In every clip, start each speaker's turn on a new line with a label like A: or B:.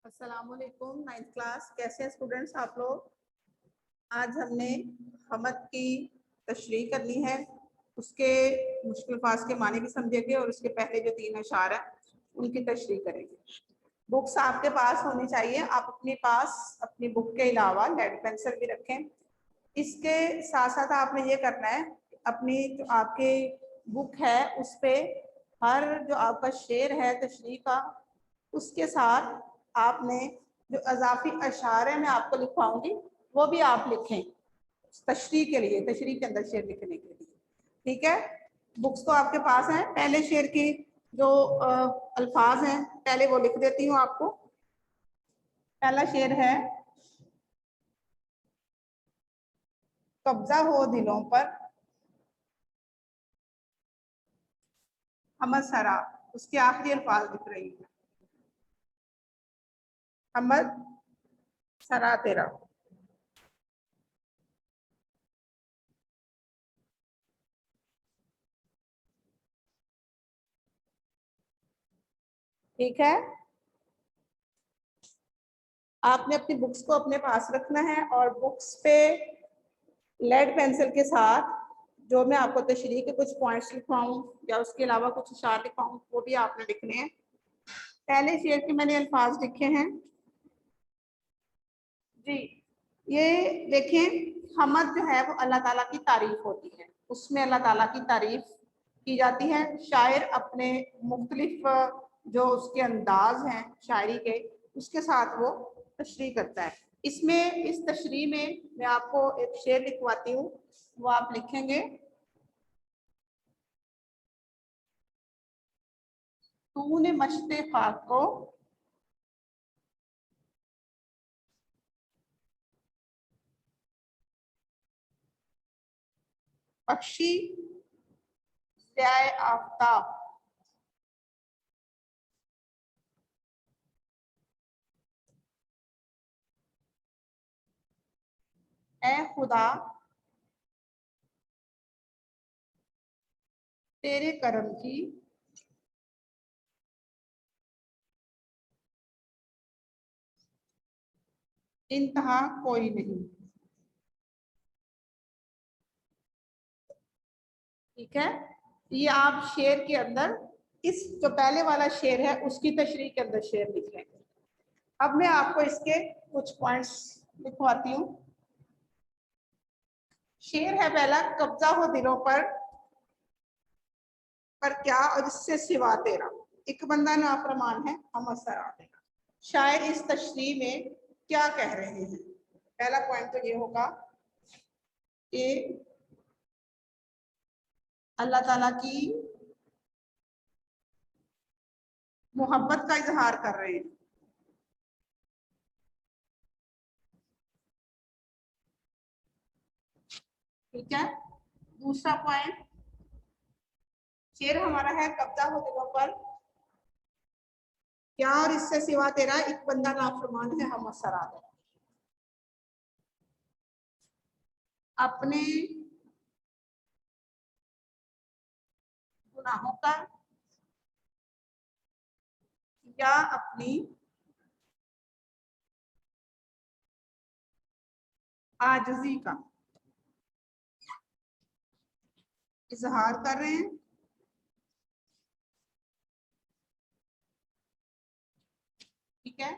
A: अस्सलामुअलैकुम। 9th class, कैसे हैं स्टूडेंट्स आप लोग। आज हमने हमद की तशरीह करनी है, उसके मुश्किल फास के माने भी समझेंगे और उसके पहले जो 3 अशार हैं उनकी तशरीह करेंगे। बुक्स आपके पास होनी चाहिए। आप अपने पास अपनी बुक के अलावा लेड पेंसिल भी रखें। इसके साथ साथ आपने ये करना है, अपनी जो आपकी बुक है उस पे हर जो आपका शेर है तशरीह का, उसके साथ आपने जो अजाफी अशार है मैं आपको लिखवाऊंगी वो भी आप लिखें तशरीह के लिए, तशरीह के अंदर शेर लिखने के लिए। ठीक है, बुक्स तो आपके पास हैं। पहले शेर की जो अल्फाज हैं पहले वो लिख देती हूँ आपको। पहला शेर है, कब्जा हो दिलों पर हमद सरा। उसके आखिरी अल्फाज लिख रही है, हमद सरा तेरा। ठीक है, आपने अपनी बुक्स को अपने पास रखना है और बुक्स पे लेड पेंसिल के साथ जो मैं आपको तशरीह के कुछ पॉइंट्स लिखवाऊं या उसके अलावा कुछ इशारे लिखवाऊं वो भी आपने लिखने हैं। पहले शेर के मैंने अल्फाज लिखे हैं जी, ये देखें, हमद जो है वो अल्लाह ताला की तारीफ होती है, उसमें अल्लाह ताला की तारीफ की जाती है। शायर अपने मुख्तलिफ जो उसके अंदाज हैं शायरी के, उसके साथ वो तशरीह करता है। इसमें इस तशरीह में मैं आपको एक शेर लिखवाती हूँ, वो आप लिखेंगे। तूने मश्ते खाक को बख्शी ज़ियाए आफ्ताब, ए खुदा तेरे करम की इंतहा कोई नहीं। ठीक है, ये आप शेर के अंदर इस जो पहले वाला शेर है उसकी तशरीह के अंदर शेर लिख लेंगे। अब मैं आपको इसके कुछ पॉइंट्स लिखवाती हूँ। शेर है पहला, कब्जा हो दिलों पर क्या और इससे सिवा तेरा, एक बंदा नाफरमान है हम असर देगा। शायर इस तशरीह में क्या कह रहे हैं। पहला पॉइंट तो ये होगा कि अल्लाह ताला की मोहब्बत का इजहार कर रहे हैं। ठीक है, दूसरा पॉइंट, शेर हमारा है कब्जा हो दिलों पर क्या और इससे सिवा तेरा, एक बंदा नाफरमान है हम असर देगा। अपने गुनाहों का या अपनी आजजी का इजहार कर रहे हैं। ठीक है,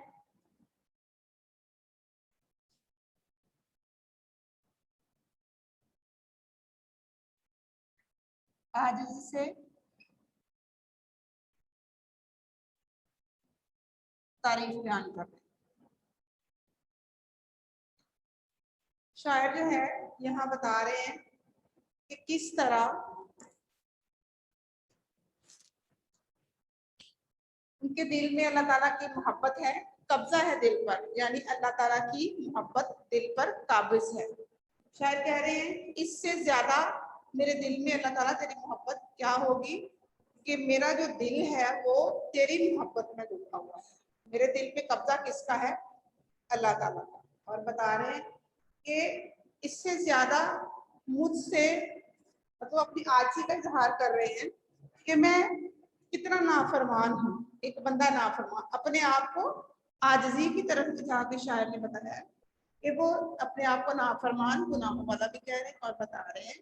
A: आजजी से तारीफ बयान कर रहे हैं। शायर जो है यहाँ बता रहे हैं कि किस तरह उनके दिल में अल्लाह ताला की मोहब्बत है, कब्जा है दिल पर, यानी अल्लाह ताला की मोहब्बत दिल पर काबिज है। शायर कह रहे हैं इससे ज्यादा मेरे दिल में अल्लाह ताला तेरी मोहब्बत क्या होगी, कि मेरा जो दिल है वो तेरी मोहब्बत में डूबा हुआ है। मेरे दिल पे कब्जा किसका है, अल्लाह ताला का। और बता रहे हैं कि इससे ज्यादा मुझसे, मतलब अपनी आजी का इजहार कर रहे हैं कि मैं कितना नाफरमान हूँ, एक बंदा नाफरमान, अपने आप को आजिज़ी की तरफ जाके शायर ने बताया कि वो अपने आप को नाफरमान गुनाहों वाला भी कह रहे हैं और बता रहे हैं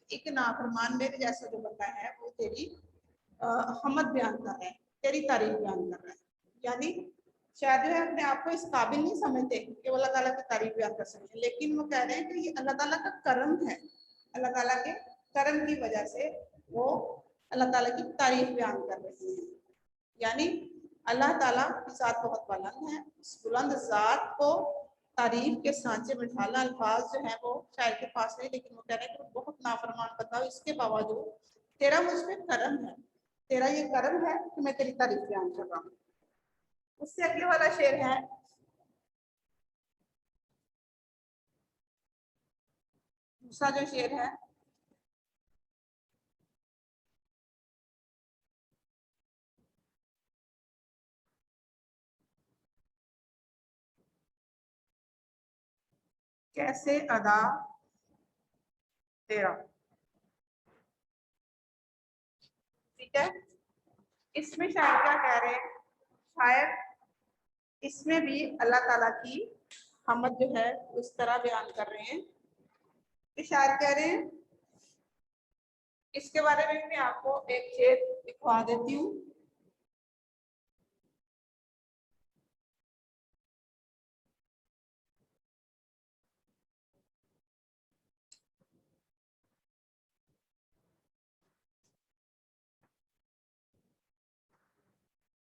A: एक नाफरमान मेरे जैसा जो बंदा है वो तेरी हमद बयान कर रहा है, तेरी तारीफ बयान कर रहा है। यानी शायद जो है अपने आप को इस काबिल नहीं समझते कि वो अल्लाह ताला की तारीफ बयान कर सकें, लेकिन वो कह रहे हैं कि ये अल्लाह ताला का करम है, अल्लाह ताला के करम की वजह से वो अल्लाह ताला की तारीफ बयान कर रहे हैं। यानी अल्लाह ताला की ज़ात बहुत बुलंद है, उस बुलंद ज़ात को तारीफ के सांचे में ढालना अल्फाज जो है वो शायर के पास नहीं, लेकिन वो कह रहे हैं कि वो बहुत नाफरमान बंदा हो, इसके बावजूद तेरा मुझ पे करम है, तेरा ये करम है कि मैं तेरी तारीफ बयान कर रहा हूँ। उससे अगले वाला शेर है, दूसरा जो शेर है, कैसे अदा तेरा। ठीक है, इसमें शायर क्या कह रहे हैं, शायर इसमें भी अल्लाह ताला की हमद जो है उस तरह बयान कर रहे हैं कि शायर कह रहे हैं, इसके बारे में मैं आपको एक शेर लिखवा देती हूँ।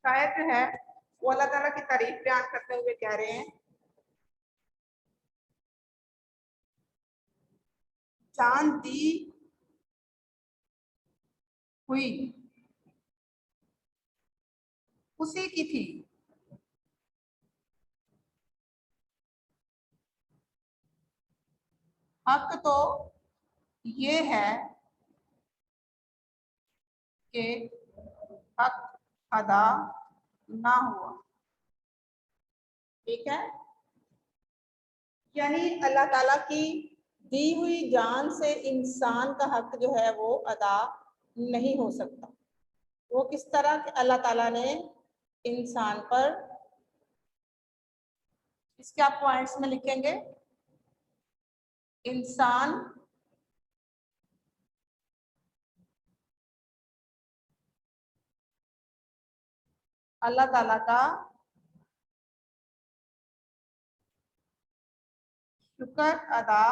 A: शायर जो है वो अल्लाह ताला की तारीफ बयान करते हुए कह रहे हैं, जान दी हुई उसी की थी, हक तो ये है कि हक अदा ना हुआ। ठीक है, यानी अल्लाह ताला की दी हुई जान से इंसान का हक जो है वो अदा नहीं हो सकता। वो किस तरह अल्लाह ताला ने इंसान पर, इसके आप पॉइंट्स में लिखेंगे, इंसान अल्लाह ताला का शुक्र अदा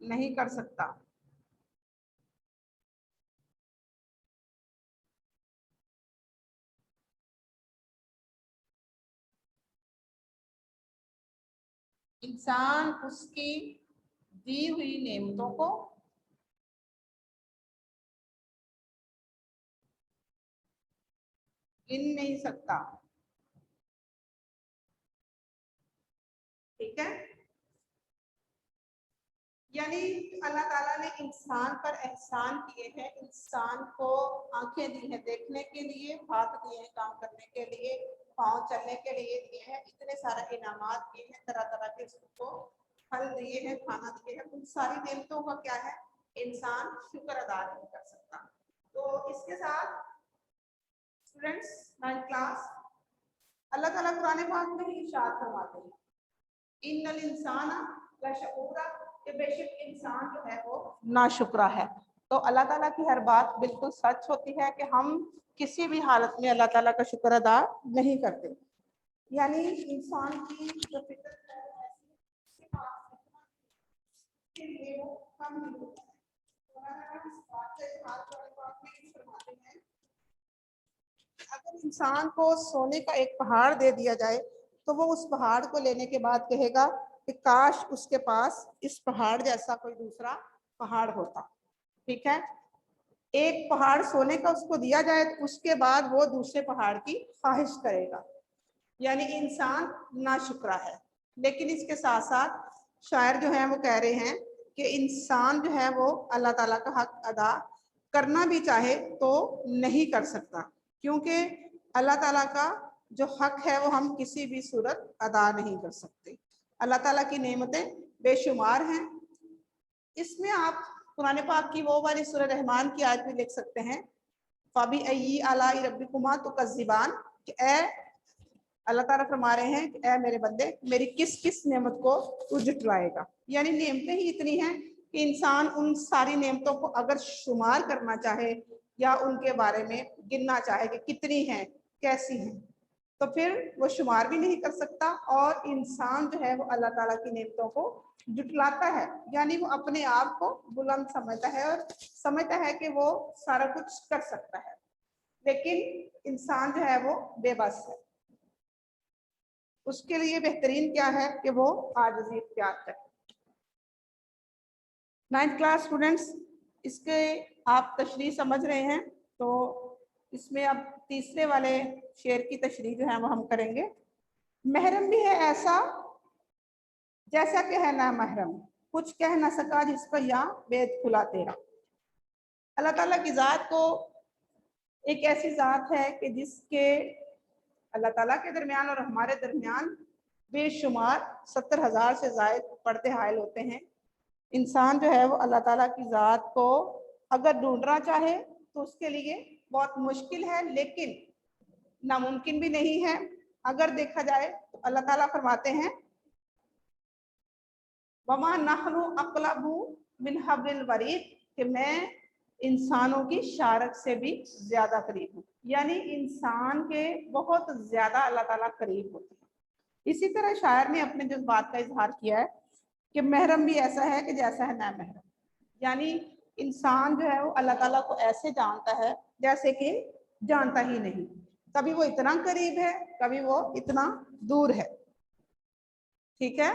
A: नहीं कर सकता। इंसान उसकी दी हुई नेमतों को गिन नहीं सकता। ठीक है, यानी अल्लाह ताला ने इंसान पर एहसान किए हैं, इंसान को आंखें दी हैं देखने के लिए, हाथ दिए हैं काम करने के लिए, पाँव चलने के लिए दिए हैं, इतने सारे इनामात दिए हैं, तरह तरह के उसको फल दिए हैं, खाना दिए हैं, उन सारी नेमतों का क्या है, इंसान शुक्र अदा नहीं कर सकता। तो इसके साथ स्टूडेंट्स 9th क्लास, अल्लाह ताला कुरान पाक में ही इरशाद फरमाते हैं, इन्नल इंसाना लशऊरा, कि बेशक इंसान जो है वो नाशुक्रा है। तो अल्लाह ताला की हर बात बिल्कुल सच होती है कि हम किसी भी हालत में अल्लाह ताला का शुक्र अदा नहीं करते। यानी इंसान की जो फितरत है ऐसी के लिए वो कम नहीं होता है। अगर इंसान को सोने का एक पहाड़ दे दिया जाए तो वो उस पहाड़ को लेने के बाद कहेगा कि काश उसके पास इस पहाड़ जैसा कोई दूसरा पहाड़ होता। ठीक है, एक पहाड़ सोने का उसको दिया जाए तो उसके बाद वो दूसरे पहाड़ की ख्वाहिश करेगा। यानी इंसान नाशुक्रा है। लेकिन इसके साथ साथ शायर जो है वो कह रहे हैं कि इंसान जो है वो अल्लाह ताला का हक अदा करना भी चाहे तो नहीं कर सकता, क्योंकि अल्लाह ताला का जो हक है वो हम किसी भी सूरत अदा नहीं कर सकते। अल्लाह ताला की नेमतें बेशुमार हैं। इसमें आप कुरान पाक की वो वाली सूरह रहमान की आयत भी लिख सकते हैं, फ़बी अय्यी आलाई रब्बिकुमा तुकज़्ज़िबान, कि ए अल्लाह ताला फरमा रहे हैं कि ऐ मेरे बंदे, मेरी किस किस नेमत को तू जुटलाएगा। यानी नेमतें ही इतनी हैं कि इंसान उन सारी नेमतों को अगर शुमार करना चाहे या उनके बारे में गिनना चाहे कि कितनी हैं, कैसी हैं, तो फिर वो शुमार भी नहीं कर सकता। और इंसान जो है वो अल्लाह ताला की नेमतों को जुटलाता है, यानी वो अपने आप को बुलंद समझता है और समझता है कि वो सारा कुछ कर सकता है, लेकिन इंसान जो है वो बेबस है। उसके लिए बेहतरीन क्या है कि वो आजिज़ी इख्तियार करे। 9th क्लास स्टूडेंट्स, इसके आप तशरीह समझ रहे हैं, तो इसमें अब तीसरे वाले शेर की तशरीह जो है वो हम करेंगे। महरम भी है ऐसा जैसा कि है ना महरम, कुछ कह ना सका जिस पर या वेद खुला तेरा। अल्लाह ताला की ज़ात को एक ऐसी ज़ात है कि जिसके अल्लाह ताला के दरमियान और हमारे दरमियान बेशुमार 70,000 से ज़ायद पर्दे हायल होते हैं। इंसान जो है वो अल्लाह ताला की ज़ात को अगर ढूंढना चाहे तो उसके लिए बहुत मुश्किल है, लेकिन नामुमकिन भी नहीं है। अगर देखा जाए तो अल्लाह ताला फरमाते हैं, वमा नहनु अक़लबु मिन हब्लिल वरीद, कि मैं इंसानों की शारक से भी ज्यादा करीब हूँ। यानी इंसान के बहुत ज्यादा अल्लाह ताला करीब होते हैं। इसी तरह शायर ने अपने जज्बात का इजहार किया है कि महरम भी ऐसा है कि जैसा है ना महरम, यानी इंसान जो है वो अल्लाह ताला को ऐसे जानता है जैसे कि जानता ही नहीं। कभी वो इतना करीब है, कभी वो इतना दूर है। ठीक है।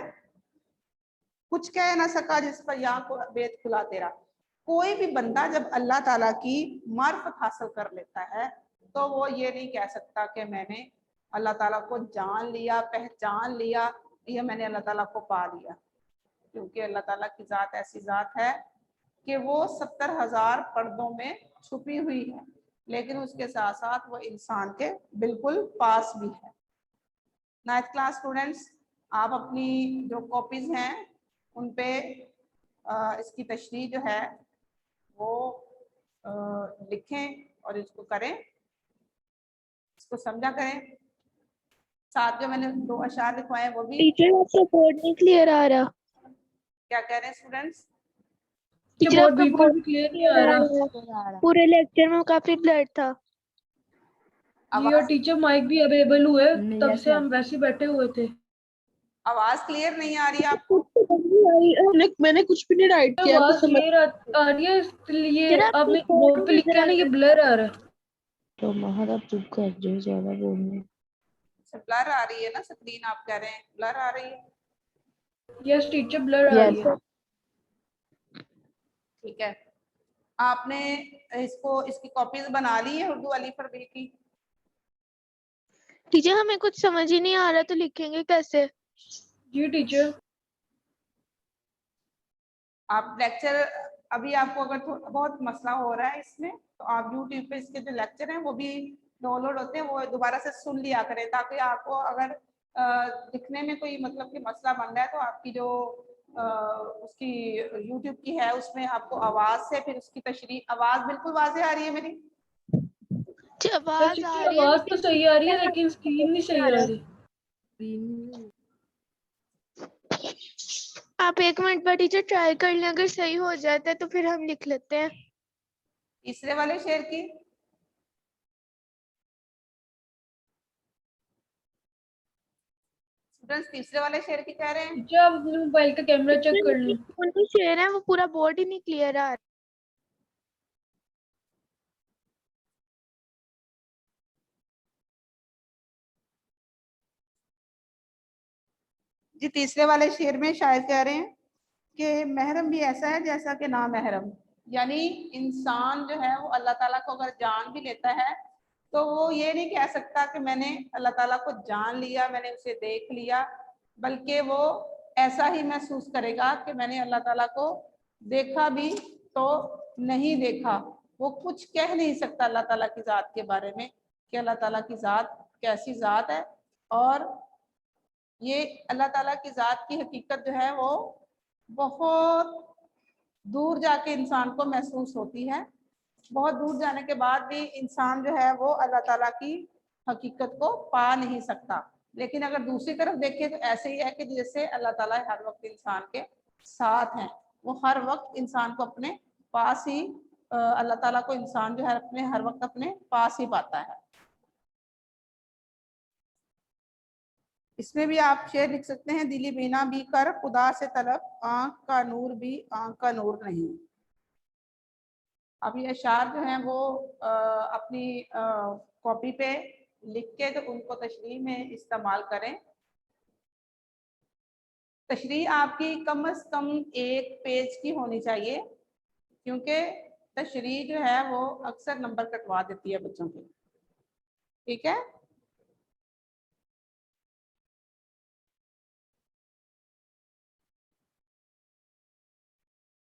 A: कुछ कह ना सका जिस पर या को वेद खुला तेरा। कोई भी बंदा जब अल्लाह ताला की मार्फत हासिल कर लेता है तो वो ये नहीं कह सकता कि मैंने अल्लाह ताला को जान लिया, पहचान लिया, या मैंने अल्लाह ताला को पा लिया। क्योंकि अल्लाह ताला की ज़ात ऐसी ज़ात है कि वो 70,000 पर्दों में छुपी हुई है, लेकिन उसके साथ साथ वो इंसान के बिल्कुल पास भी है। 9th क्लास स्टूडेंट्स, आप अपनी जो कॉपीज हैं उन पे इसकी तशरीह जो है वो लिखें और इसको करें, इसको समझा करें। साथ जो मैंने 2 अशार लिखवाए वो भी।
B: टीचर आपका बोर्ड नहीं क्लियर आ रहा।
A: क्या कह रहे हैं स्टूडेंट्स?
B: टीचर
C: बोर्ड
B: आपका
C: बिल्कुल भी क्लियर नहीं आ रहा।
B: पूरे लेक्चर में काफी ब्लर था।
C: जी, और टीचर माइक भी अवेलेबल हुए, तब से हम वैसे बैठे हुए थे।
A: आवाज क्लियर नहीं आ रही आपको?
D: मैंने कुछ भी नहीं राइट किया।
C: आवाज क्लियर आ रही है, इसलिए आपने बोर्ड पे लिखा है ना, ये ब्लर आ रहा है।
D: तो महर आप चुप कर जो ज्यादा बोलने।
A: ब्लर आ रही है ना स्क्रीन, आप कह रहे हैं ब्लर आ रही है?
C: यस टीचर, ब्लर आ रही है।
A: ठीक है, आपने इसको इसकी कॉपीज बना ली है उर्दू अलीफबे की?
B: टीचर हमें कुछ समझ ही नहीं आ रहा, तो लिखेंगे कैसे?
C: जी टीचर।
A: आप लेक्चर अभी आपको अगर बहुत मसला हो रहा है इसमें, तो आप YouTube पे इसके जो लेक्चर हैं वो भी डाउनलोड होते हैं, वो दोबारा से सुन लिया करें, ताकि आपको अगर दिखने में कोई मतलब कि मसला बन रहा है तो आपकी जो उसकी YouTube की है उसमें आपको आवाज से फिर उसकी तशरीह, आवाज बिल्कुल वाज़ेह आ रही है मेरी?
B: आवाज आ रही है,
C: आवाज तो सही आ रही है, लेकिन स्क्रीन नहीं सही आ रही।
B: आप 1 मिनट पर टीचर ट्राई कर लें, अगर सही हो जाता है तो फिर हम लिख लेते हैं।
A: तीसरे वाले शेर की स्टूडेंट्स, तीसरे वाले शेर की कह रहे हैं।
C: टीचर आप अपने मोबाइल का कैमरा चेक कर लें।
B: उनका शेर है वो पूरा बोर्ड ही नहीं क्लियर आ रहा।
A: जी, तीसरे वाले शेर में शायद कह रहे हैं कि महरम भी ऐसा है जैसा कि ना महरम, यानी इंसान जो है वो अल्लाह ताला को अगर जान भी लेता है तो वो ये नहीं कह सकता कि मैंने अल्लाह ताला को जान लिया, मैंने उसे देख लिया, बल्कि वो ऐसा ही महसूस करेगा कि मैंने अल्लाह ताला को देखा भी तो नहीं देखा। वो कुछ कह नहीं सकता अल्लाह ताला की ज़ात के बारे में कि अल्लाह ताला की ज़ात कैसी ज़ात है। और ये अल्लाह ताला की ज़ात की हकीकत जो है वो बहुत दूर जाके इंसान को महसूस होती है। बहुत दूर जाने के बाद भी इंसान जो है वो अल्लाह ताला की हकीकत को पा नहीं सकता। लेकिन अगर दूसरी तरफ देखें तो ऐसे ही है कि जैसे अल्लाह ताला हर वक्त इंसान के साथ हैं, वो हर वक्त इंसान को अपने पास ही अल्लाह ताला को इंसान जो है अपने हर वक्त अपने पास ही पाता है। इसमें भी आप शेर लिख सकते हैं, दिली बीना भी कर खुदा से तलब, आंख का नूर भी आंख का नूर नहीं। अब ये अशार जो हैं वो अपनी कॉपी पे लिख के तो उनको तशरीह में इस्तेमाल करें। तशरीह आपकी कम से कम 1 पेज की होनी चाहिए, क्योंकि तशरीह जो है वो अक्सर नंबर कटवा देती है बच्चों के। ठीक है।